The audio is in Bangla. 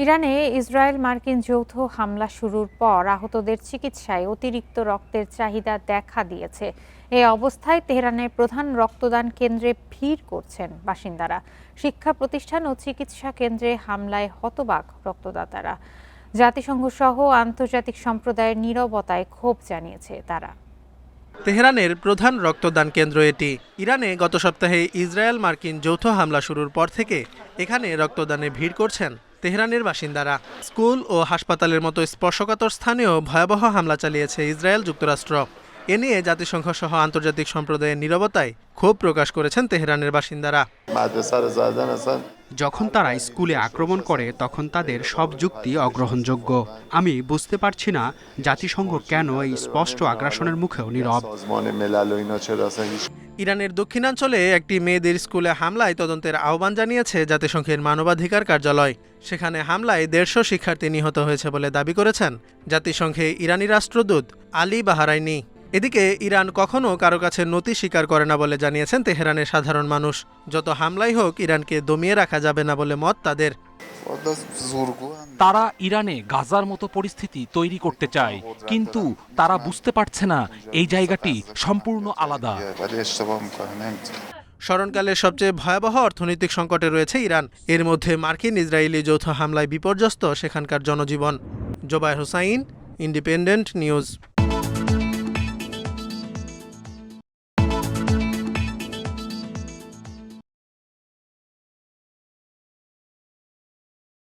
ইরানে ইসরায়েল মার্কিন যৌথ হামলা শুরুর পর আহতদের চিকিৎসায় অতিরিক্ত রক্তের চাহিদা দেখা দিয়েছে। এই অবস্থায় তেহরানের প্রধান রক্তদান কেন্দ্রে ভিড় করছেন বাসিন্দারা। শিক্ষা প্রতিষ্ঠান ও চিকিৎসা কেন্দ্রে হামলায় হতবাক রক্তদাতারা। জাতিসংঘ সহ আন্তর্জাতিক সম্প্রদায়ের নীরবতায় ক্ষোভ জানিয়েছে তারা। তেহরানের প্রধান রক্তদান কেন্দ্র এটি। ইরানে গত সপ্তাহে ইসরায়েল মার্কিন যৌথ হামলা শুরুর পর থেকে এখানে রক্তদানে ভিড় করছেন তেহরানের বাসিন্দারা। স্কুল ও হাসপাতালের মতো স্পর্শকাতর স্থানেও ভয়াবহ হামলা চালিয়েছে ইসরায়েল যুক্তরাষ্ট্র। এ নিয়ে জাতিসংঘ সহ আন্তর্জাতিক সম্প্রদায়ের নীরবতায় ক্ষোভ প্রকাশ করেছেন তেহরানের বাসিন্দারা। যখন তারা স্কুলে আক্রমণ করে তখন তাদের সব যুক্তি অগ্রহণযোগ্য। আমি বুঝতে পারছি না জাতিসংঘ কেন এই স্পষ্ট আগ্রাসনের মুখেও নীরব। ইরানের দক্ষিণাঞ্চলে একটি মেয়েদের স্কুলে হামলায় তদন্তের আহ্বান জানিয়েছে জাতিসংঘের মানবাধিকার কার্যালয়। সেখানে হামলায় 150 শিক্ষার্থী নিহত হয়েছে বলে দাবি করেছেন জাতিসংঘে ইরানি রাষ্ট্রদূত আলী বাহারাইনি। এদিকে ইরান কখনো কারো কাছে নতি স্বীকার করে না বলে জানিয়েছেন তেহরানের সাধারণ মানুষ। যত হামলাই হোক ইরানকে দমিয়ে রাখা যাবে না বলে মত তাদের। তারা ইরানে গাজার মতো পরিস্থিতি তৈরি করতে চায়, কিন্তু তারা বুঝতে পারছে না এই জায়গাটি সম্পূর্ণ আলাদা। স্মরণকালের সবচেয়ে ভয়াবহ অর্থনৈতিক সংকটে রয়েছে ইরান। এর মধ্যে মার্কিন ইসরায়েলি যৌথ হামলায় বিপর্যস্ত সেখানকার জনজীবন। Zobayer Hossain, Independent news.